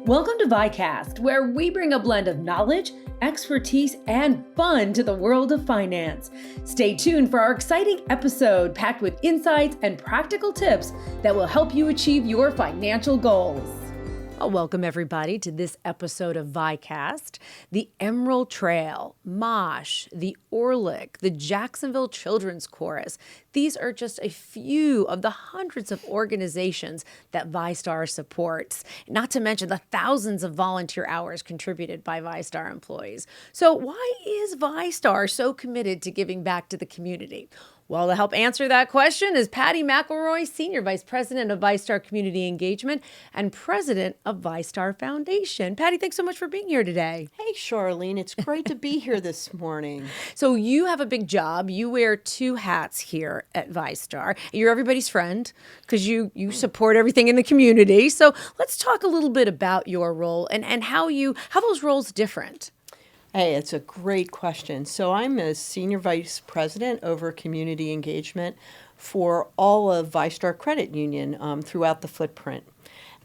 Welcome to VyCast, where we bring a blend of knowledge, expertise, and fun to the world of finance. Stay tuned for our exciting episode packed with insights and practical tips that will help you achieve your financial goals. Welcome, everybody, to this episode of VyCast. The Emerald Trail, MOSH, the Orlick, the Jacksonville Children's Chorus. These are just a few of the hundreds of organizations that VyStar supports, not to mention the thousands of volunteer hours contributed by VyStar employees. So why is VyStar so committed to giving back to the community? Well, to help answer that question is Patti McElroy, Senior Vice President of VyStar Community Engagement and President of VyStar Foundation. Patti, thanks so much for being here today. Hey, Charlene. It's great to be here this morning. So you have a big job. You wear two hats here at VyStar. You're everybody's friend because you support everything in the community. So let's talk a little bit about your role and how those roles different. Hey, it's a great question. So I'm a Senior Vice President over Community Engagement for all of VyStar Credit Union throughout the footprint.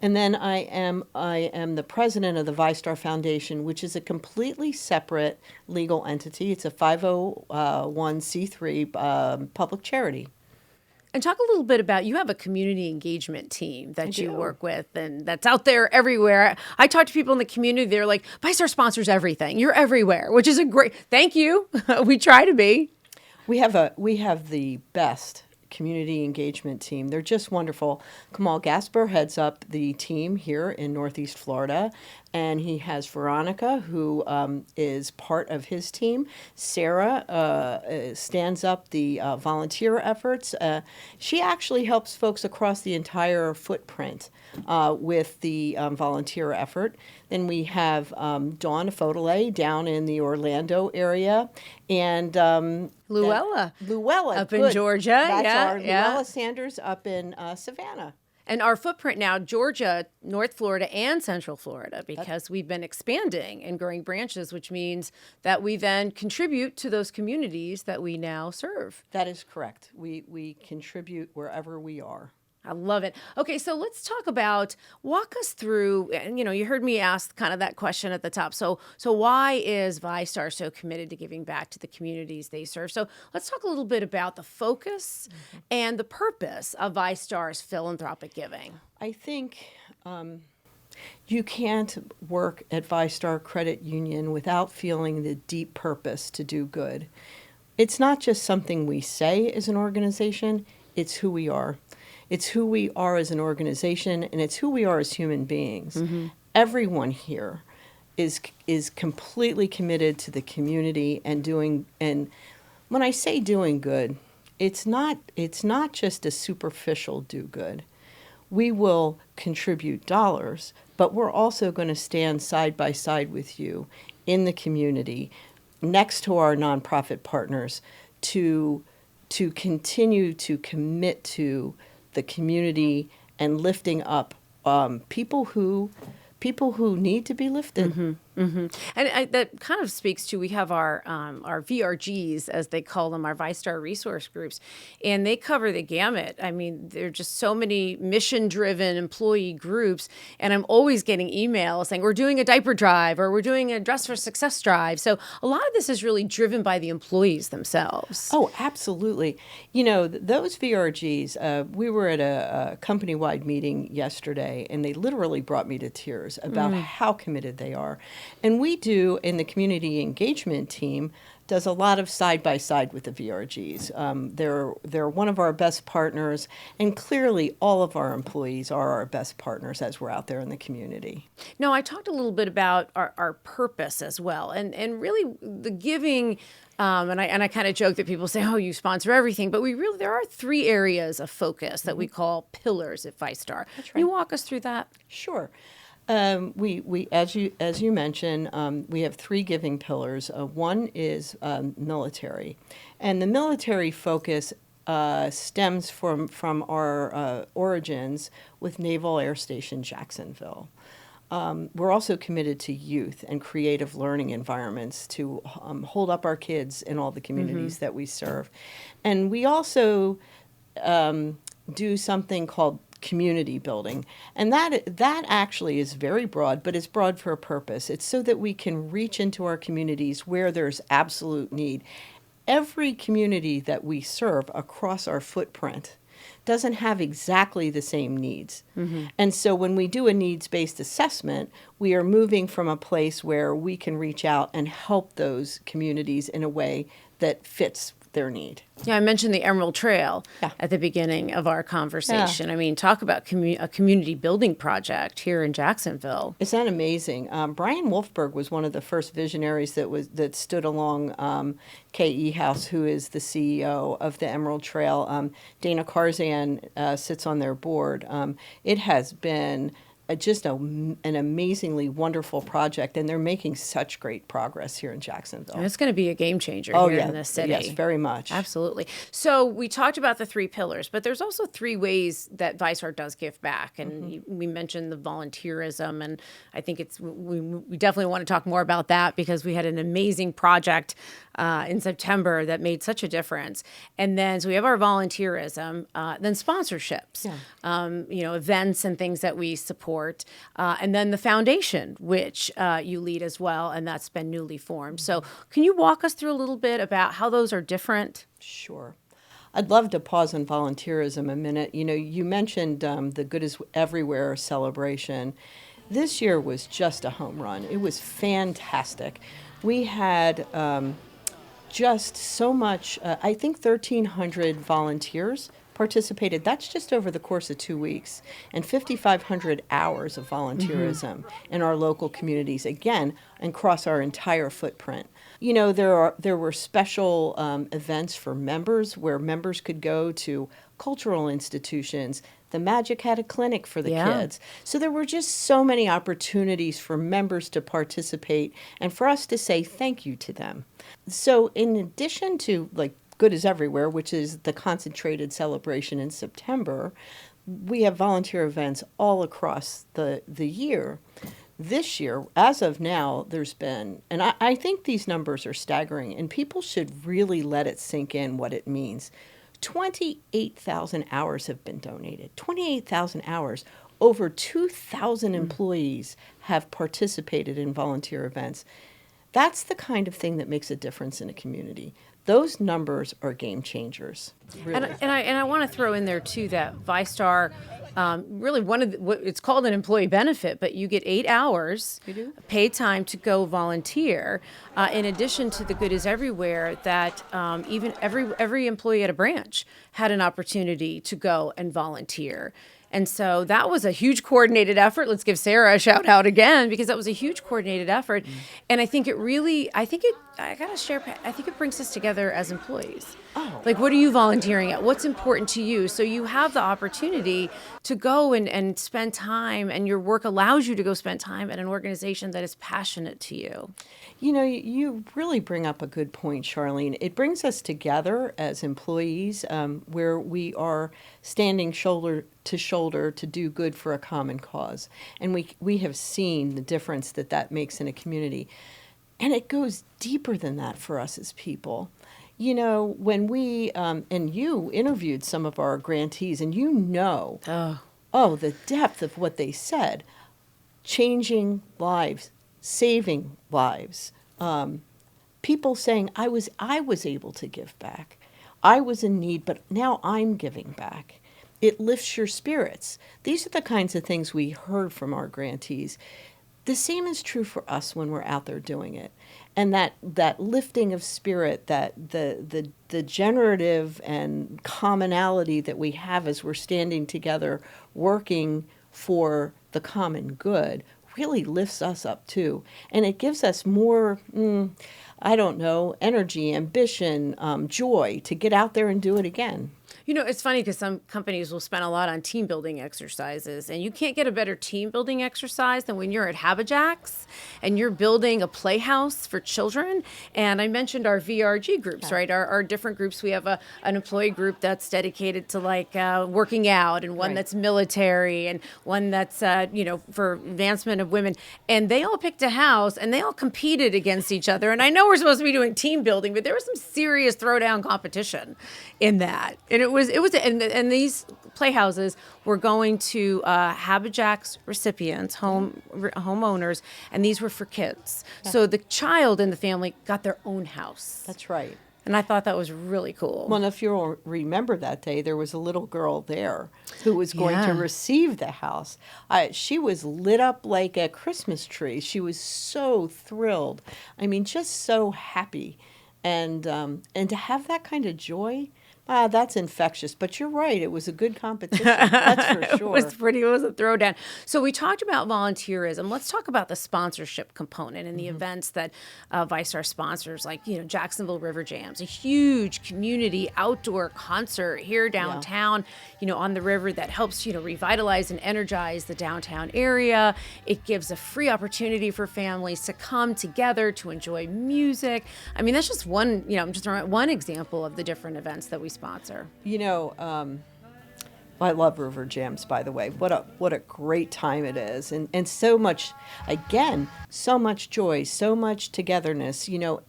And then I am the president of the VyStar Foundation, which is a completely separate legal entity. It's a 501c3 public charity. And talk a little bit about, you have a community engagement team that you work with, and that's out there everywhere. I talk to people in the community, they're like, VyStar sponsors everything. You're everywhere, which is a great, thank you. We try to be. We have the best community engagement team. They're just wonderful. Kamal Gasper heads up the team here in Northeast Florida, and he has Veronica, who is part of his team. Sarah stands up the volunteer efforts. She actually helps folks across the entire footprint with the volunteer effort. Then we have Dawn Fodele down in the Orlando area, and Luella up in Georgia. That's Luella Sanders up in Savannah. And our footprint now, Georgia, North Florida, and Central Florida, because we've been expanding and growing branches, which means that we then contribute to those communities that we now serve. That is correct. We contribute wherever we are. I love it. Okay, so let's talk about, walk us through, and you heard me ask kind of that question at the top. So why is VyStar so committed to giving back to the communities they serve? So let's talk a little bit about the focus and the purpose of VyStar's philanthropic giving. I think you can't work at VyStar Credit Union without feeling the deep purpose to do good. It's not just something we say as an organization, it's who we are. It's who we are as an organization, and it's who we are as human beings. Mm-hmm. Everyone here is completely committed to the community and when I say doing good, it's not just a superficial do good. We will contribute dollars, but we're also going to stand side by side with you in the community, next to our nonprofit partners, to continue to commit to the community and lifting up people who need to be lifted. Mm-hmm, mm-hmm. And that kind of speaks to, we have our VRGs, as they call them, our VyStar resource groups, and they cover the gamut. I mean, there are just so many mission-driven employee groups, and I'm always getting emails saying, we're doing a diaper drive, or we're doing a Dress for Success drive. So a lot of this is really driven by the employees themselves. Oh, absolutely. Those VRGs, we were at a company-wide meeting yesterday, and they literally brought me to tears about how committed they are. And we do, in the community engagement team, does a lot of side-by-side with the VRGs. They're one of our best partners, and clearly all of our employees are our best partners as we're out there in the community. Now, I talked a little bit about our purpose as well, and really the giving. And I kind of joke that people say, oh, you sponsor everything. But there are three areas of focus that we call pillars at VyStar. That's right. Can you walk us through that? Sure. We as you mentioned, we have three giving pillars. One is military, and the military focus stems from our origins with Naval Air Station Jacksonville. We're also committed to youth and creative learning environments to hold up our kids in all the communities that we serve, and we also do something called community building. And that actually is very broad, but it's broad for a purpose. It's so that we can reach into our communities where there's absolute need. Every community that we serve across our footprint doesn't have exactly the same needs. Mm-hmm. And so when we do a needs-based assessment, we are moving from a place where we can reach out and help those communities in a way that fits their need. Yeah, I mentioned the Emerald Trail at the beginning of our conversation. I mean, talk about a community building project here in Jacksonville. Isn't that amazing? Brian Wolfberg was one of the first visionaries that stood along K.E. House, who is the CEO of the Emerald Trail. Dana Karzan sits on their board. It has been just an amazingly wonderful project, and they're making such great progress here in Jacksonville. And it's going to be a game changer here in the city. Yes, very much. Absolutely. So we talked about the 3 pillars, but there's also 3 ways that VyStar does give back. And we mentioned the volunteerism, and I think we definitely want to talk more about that because we had an amazing project in September that made such a difference. And then, so we have our volunteerism, then sponsorships, events and things that we support. And then the foundation, which you lead as well, and that's been newly formed. So can you walk us through a little bit about how those are different? Sure. I'd love to pause on volunteerism a minute. You mentioned the Good is Everywhere celebration. This year was just a home run. It was fantastic. We had just so much, I think 1,300 volunteers participated. That's just over the course of 2 weeks, and 5,500 hours of volunteerism in our local communities, again, and across our entire footprint. There were special events for members where members could go to cultural institutions. The Magic had a clinic for the kids. So there were just so many opportunities for members to participate and for us to say thank you to them. So in addition to Good is Everywhere, which is the concentrated celebration in September, we have volunteer events all across the year. This year, as of now, there's been, and I think these numbers are staggering, and people should really let it sink in what it means. 28,000 hours have been donated. 28,000 hours. Over 2,000 employees have participated in volunteer events. That's the kind of thing that makes a difference in a community. Those numbers are game changers. Really. And I want to throw in there too that VyStar, really it's called an employee benefit, but you get 8 hours paid time to go volunteer. In addition to the Good is Everywhere, that even every employee at a branch had an opportunity to go and volunteer. And so that was a huge coordinated effort. Let's give Sarah a shout out again, because that was a huge coordinated effort. And I think it brings us together as employees. Like, what are you volunteering at? What's important to you? So you have the opportunity to go and spend time, and your work allows you to go spend time at an organization that is passionate to you. You really bring up a good point, Charlene. It brings us together as employees where we are standing shoulder to shoulder to do good for a common cause. And we have seen the difference that makes in a community. And it goes deeper than that for us as people. When we, and you interviewed some of our grantees, and the depth of what they said, changing lives, saving lives, people saying, I was able to give back. I was in need, but now I'm giving back. It lifts your spirits. These are the kinds of things we heard from our grantees. The same is true for us when we're out there doing it. And that lifting of spirit, that the generative and commonality that we have as we're standing together working for the common good really lifts us up too. And it gives us more, energy, ambition, joy to get out there and do it again. It's funny because some companies will spend a lot on team building exercises, and you can't get a better team building exercise than when you're at Habijacks and you're building a playhouse for children. And I mentioned our VRG groups, right? Our different groups. We have an employee group that's dedicated to working out, and one that's military, and one that's for advancement of women. And they all picked a house, and they all competed against each other. And I know we're supposed to be doing team building, but there was some serious throwdown competition in that. And and these playhouses were going to Habijacks recipients, homeowners, and these were for kids. Yeah. So the child in the family got their own house. That's right. And I thought that was really cool. Well, if you'll remember that day, there was a little girl there who was going to receive the house. She was lit up like a Christmas tree. She was so thrilled. I mean, just so happy. And to have that kind of joy, that's infectious. But you're right. It was a good competition. That's for sure. It was a throwdown. So we talked about volunteerism. Let's talk about the sponsorship component and the events that VyStar sponsors, like, Jacksonville River Jams, a huge community outdoor concert here downtown, on the river that helps, revitalize and energize the downtown area. It gives a free opportunity for families to come together to enjoy music. I mean, that's just one, I'm just throwing out one example of the different events that we sponsor. I love River Jams, by the way. What a great time it is. And so much, again, so much joy, so much togetherness.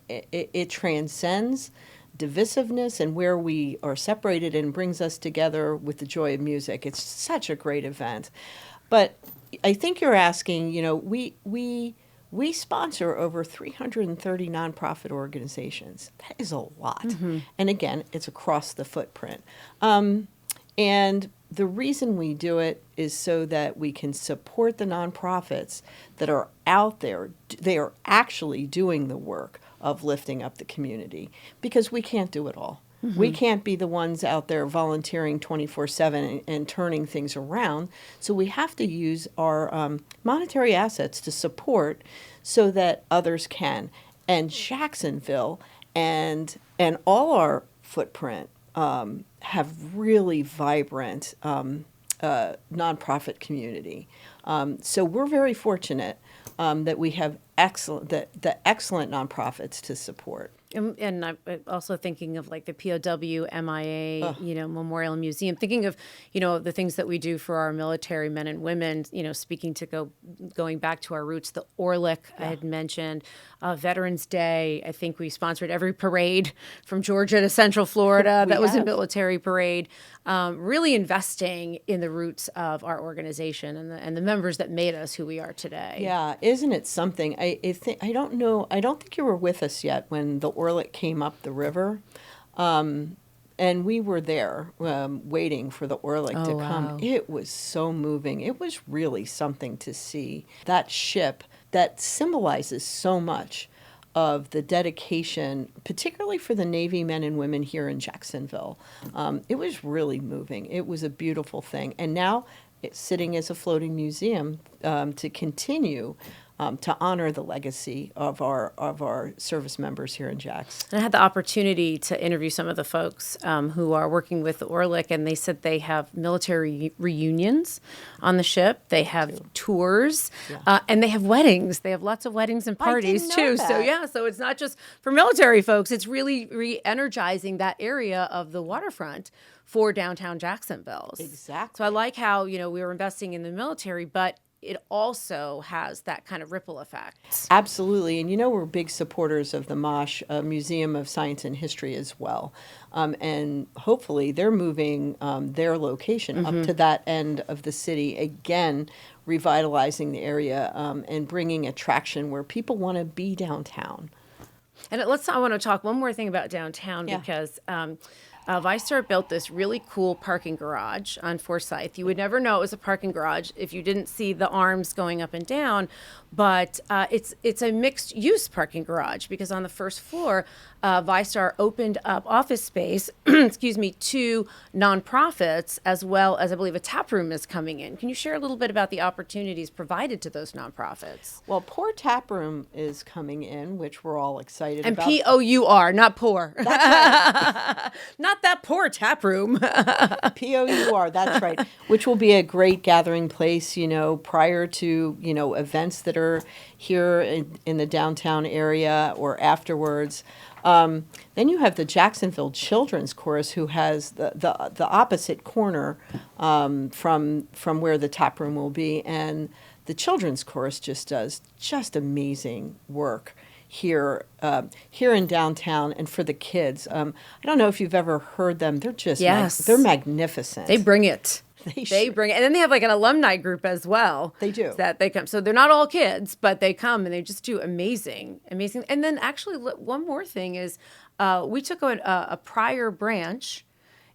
It transcends divisiveness and where we are separated and brings us together with the joy of music. It's such a great event. But I think you're asking, we sponsor over 330 nonprofit organizations. That is a lot. Mm-hmm. And again, it's across the footprint. And the reason we do it is so that we can support the nonprofits that are out there. They are actually doing the work of lifting up the community, because we can't do it all. Mm-hmm. We can't be the ones out there volunteering 24/7 and turning things around. So we have to use our monetary assets to support so that others can. And Jacksonville and all our footprint have really vibrant nonprofit community. So we're very fortunate that we have the excellent nonprofits to support. And I'm also thinking of like the POW, MIA, Memorial and Museum, thinking of, the things that we do for our military men and women, speaking to going back to our roots, the Orlick I had mentioned, Veterans Day. I think we sponsored every parade from Georgia to Central Florida. That was a military parade, really investing in the roots of our organization and the members that made us who we are today. Yeah, isn't it something? I don't know. I don't think you were with us yet when the Orlick came up the river, and we were there waiting for the Orlick to come. Wow. It was so moving. It was really something to see. That ship that symbolizes so much of the dedication, particularly for the Navy men and women here in Jacksonville. It was really moving. It was a beautiful thing. And now it's sitting as a floating museum to continue to honor the legacy of our service members here in Jax. And I had the opportunity to interview some of the folks who are working with the Orlick, and they said they have military reunions on the ship. They have tours, and they have weddings. They have lots of weddings and parties too. That. So it's not just for military folks. It's really re-energizing that area of the waterfront for downtown Jacksonville. Exactly. So I like how we were investing in the military, but it also has that kind of ripple effect. Absolutely. And we're big supporters of the MOSH, Museum of Science and History as well. And hopefully they're moving their location up to that end of the city, again, revitalizing the area and bringing attraction where people want to be downtown. And I want to talk one more thing about downtown because VyStar built this really cool parking garage on Forsyth. You would never know it was a parking garage if you didn't see the arms going up and down, but it's a mixed-use parking garage because on the first floor, VyStar opened up office space, to nonprofits, as well as I believe a tap room is coming in. Can you share a little bit about the opportunities provided to those nonprofits? Well, Poor Tap Room is coming in, which we're all excited about. And P-O-U-R, not poor. That's right. Not that poor tap room. P-O-U-R, that's right. Which will be a great gathering place, prior to, events that are here in the downtown area or afterwards. Then you have the Jacksonville Children's Chorus, who has the opposite corner from where the tap room will be, and the Children's Chorus just does amazing work here in downtown, and for the kids. I don't know if you've ever heard them. They're just Yes. they're magnificent. They bring it. They Bring it. And then they have like an alumni group as well. They do. That they come. So they're not all kids, but they come and they just do amazing. And then actually one more thing is we took a prior branch,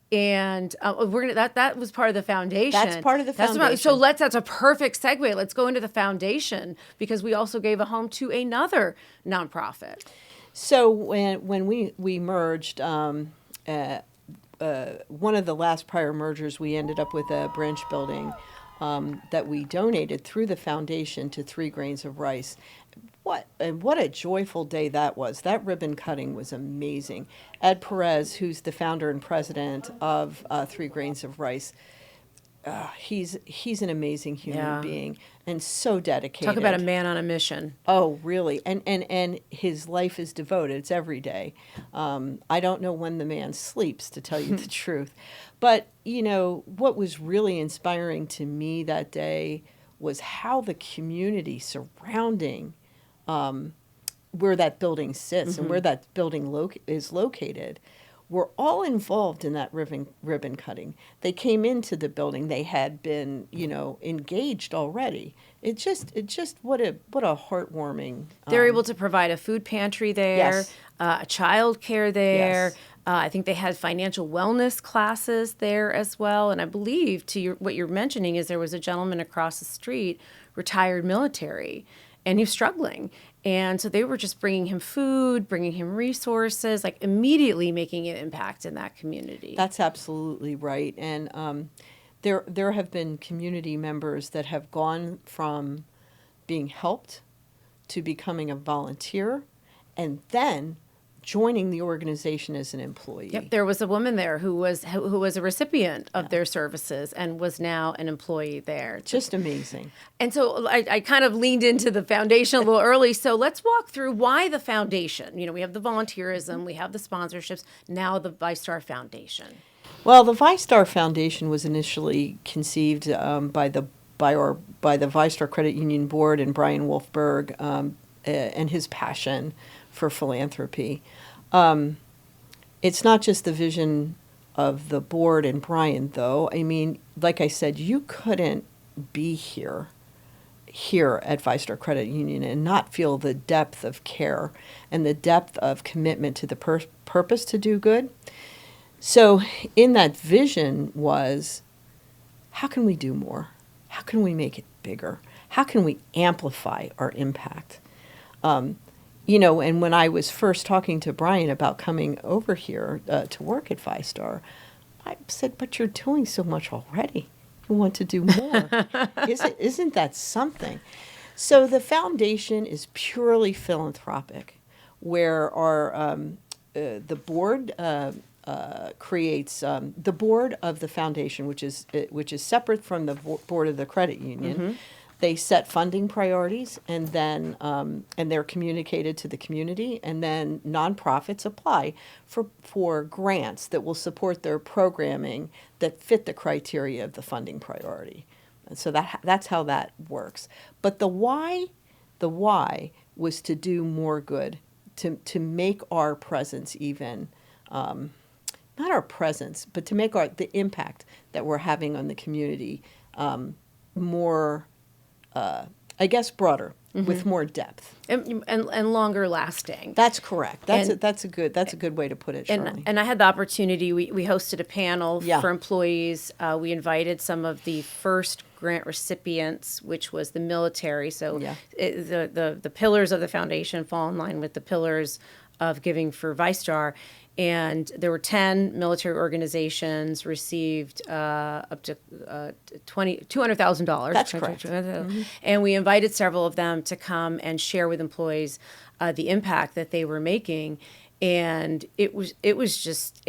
and we're gonna that was part of the foundation. That's part of the foundation. So that's a perfect segue. Let's go into the foundation, because we also gave a home to another nonprofit. So when we merged, one of the last prior mergers, we ended up with a branch building that we donated through the foundation to 3 Grains of Rice. What a joyful day that was. That ribbon cutting was amazing. Ed Perez, who's the founder and president of 3 Grains of Rice, he's an amazing human being and so dedicated. Talk about a man on a mission. Oh, really? And his life is devoted. It's every day. I don't know when the man sleeps, to tell you the truth. But, what was really inspiring to me that day was how the community surrounding where that building sits and where that building is located were all involved in that ribbon cutting. They came into the building. They had been, engaged already. It just what a heartwarming. They're able to provide a food pantry there, Yes. Child care there. Yes. I think they had financial wellness classes there as well. And I believe what you're mentioning is there was a gentleman across the street, retired military, and he was struggling. And so they were just bringing him food, bringing him resources, like immediately making an impact in that community. That's absolutely right. And there have been community members that have gone from being helped to becoming a volunteer and then joining the organization as an employee. Yep, there was a woman there who was a recipient of their services and was now an employee there. Just amazing. And so I kind of leaned into the foundation a little early. So let's walk through why the foundation. We have the volunteerism, we have the sponsorships, now the VyStar Foundation. Well, the VyStar Foundation was initially conceived by the VyStar Credit Union Board and Brian Wolfberg and his passion for philanthropy. It's not just the vision of the board and Brian, though. I mean, like I said, you couldn't be here at VyStar Credit Union and not feel the depth of care and the depth of commitment to the purpose to do good. So in that vision was, how can we do more? How can we make it bigger? How can we amplify our impact? And when I was first talking to Brian about coming over here to work at VyStar, I said, but you're doing so much already. You want to do more. Isn't that something? So the foundation is purely philanthropic, where the board creates the board of the foundation, which is separate from the board of the credit union. Mm-hmm. They set funding priorities, and then and they're communicated to the community, and then nonprofits apply for grants that will support their programming that fit the criteria of the funding priority. And so that's how that works. But the why was to do more good, to make our presence even, not our presence, but to make the impact that we're having on the community more. I guess broader, with more depth and longer lasting. That's correct. That's a good way to put it, Shirley. And I had the opportunity. We hosted a panel for employees. We invited some of the first grant recipients, which was the military. So the pillars of the foundation fall in line with the pillars of giving for VyStar. And there were 10 military organizations received up to $200,000. That's correct. Mm-hmm. And we invited several of them to come and share with employees the impact that they were making. And it was just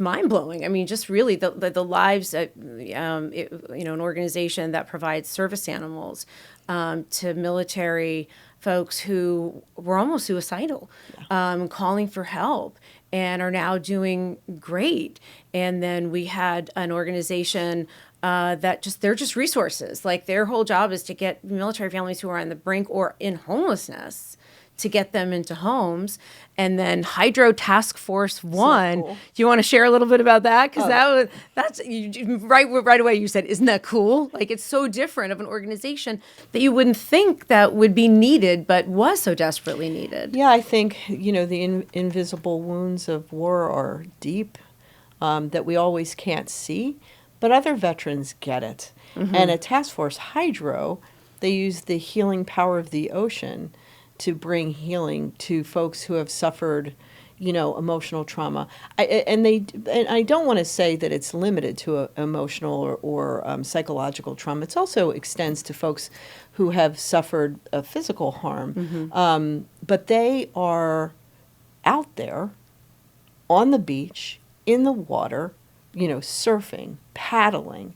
mind blowing. I mean, just really the lives that an organization that provides service animals to military folks who were almost suicidal, calling for help, and are now doing great. And then we had an organization they're just resources. Like their whole job is to get military families who are on the brink or in homelessness to get them into homes. And then Hydro Task Force 1. cool. Do you want to share a little bit about that? Because right away you said, isn't that cool? Like, it's so different of an organization that you wouldn't think that would be needed, but was so desperately needed. Yeah, I think, the invisible wounds of war are deep, that we always can't see, but other veterans get it. Mm-hmm. And at Task Force Hydro, they use the healing power of the ocean to bring healing to folks who have suffered, emotional trauma. I don't want to say that it's limited to emotional or psychological trauma. It also extends to folks who have suffered physical harm. Mm-hmm. But they are out there on the beach, in the water, surfing, paddling.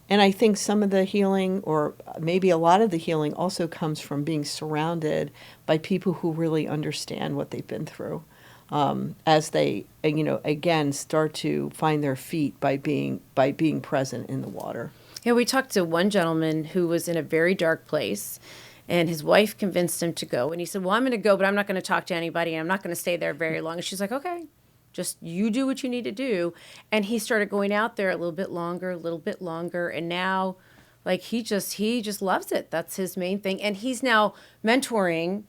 And I think some of the healing, or maybe a lot of the healing, also comes from being surrounded by people who really understand what they've been through, as they, again, start to find their feet by being present in the water. Yeah, we talked to one gentleman who was in a very dark place, and his wife convinced him to go. And he said, well, I'm going to go, but I'm not going to talk to anybody, and I'm not going to stay there very long. And she's like, okay. Just you do what you need to do. And he started going out there a little bit longer. And now, like, he just loves it. That's his main thing. And he's now mentoring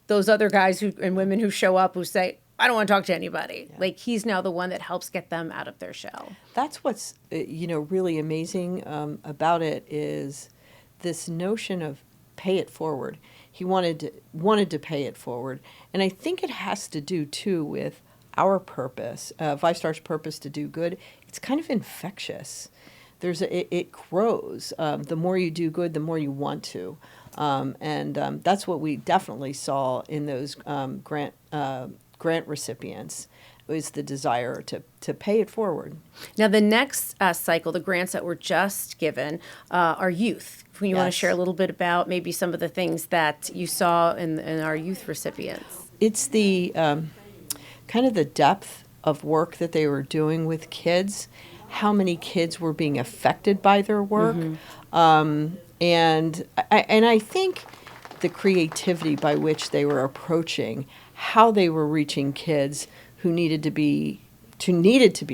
those other guys and women who show up who say, I don't want to talk to anybody. Yeah. Like, he's now the one that helps get them out of their shell. That's what's, really amazing about it is this notion of pay it forward. He wanted to pay it forward. And I think it has to do, too, with our purpose, VyStar's purpose to do good. It's kind of infectious. It grows. The more you do good, the more you want to. And that's what we definitely saw in those grant recipients, was the desire to pay it forward. Now, the next cycle, the grants that were just given, are youth. Can you want to share a little bit about maybe some of the things that you saw in our youth recipients? It's the kind of the depth of work that they were doing with kids, how many kids were being affected by their work, mm-hmm. And I think the creativity by which they were approaching how they were reaching kids who needed to be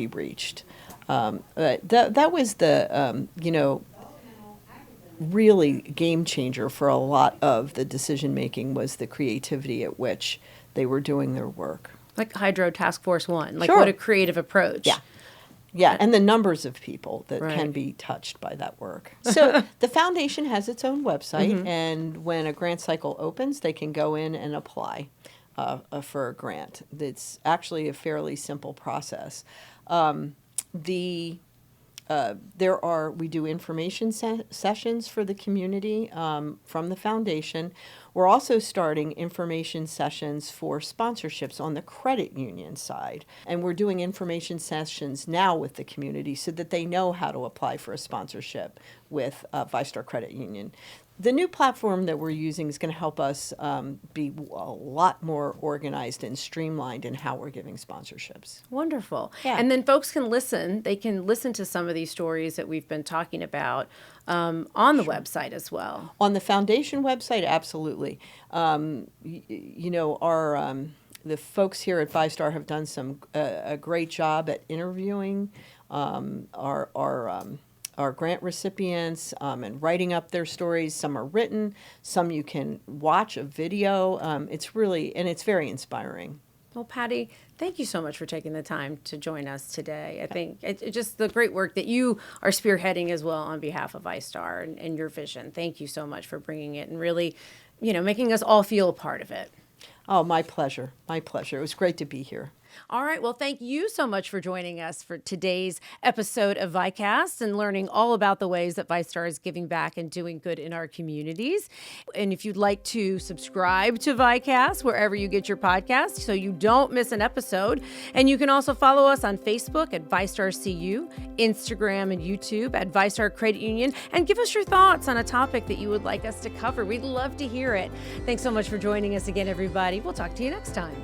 reached. That was the really game changer for a lot of the decision making, was the creativity at which they were doing their work. Like Hydro Task Force 1. Like, sure. What a creative approach. Yeah, and the numbers of people that can be touched by that work. So the foundation has its own website, mm-hmm. and when a grant cycle opens, they can go in and apply for a grant. It's actually a fairly simple process. We do information sessions for the community from the foundation. We're also starting information sessions for sponsorships on the credit union side. And we're doing information sessions now with the community so that they know how to apply for a sponsorship with VyStar Credit Union. The new platform that we're using is going to help us be a lot more organized and streamlined in how we're giving sponsorships. Wonderful. Yeah. And then folks can listen. They can listen to some of these stories that we've been talking about on the website as well. On the foundation website, absolutely. The folks here at VyStar have done a great job at interviewing our grant recipients and writing up their stories. Some are written, some you can watch a video. It's very inspiring. Well, Patti, thank you so much for taking the time to join us today. I think it's just the great work that you are spearheading as well on behalf of VyStar and your vision. Thank you so much for bringing it and really, making us all feel a part of it. Oh, my pleasure. My pleasure. It was great to be here. All right. Well, thank you so much for joining us for today's episode of VyCast and learning all about the ways that VyStar is giving back and doing good in our communities. And if you'd like to subscribe to VyCast wherever you get your podcasts so you don't miss an episode, and you can also follow us on Facebook at VyStar CU, Instagram and YouTube at VyStar Credit Union, and give us your thoughts on a topic that you would like us to cover. We'd love to hear it. Thanks so much for joining us again, everybody. We'll talk to you next time.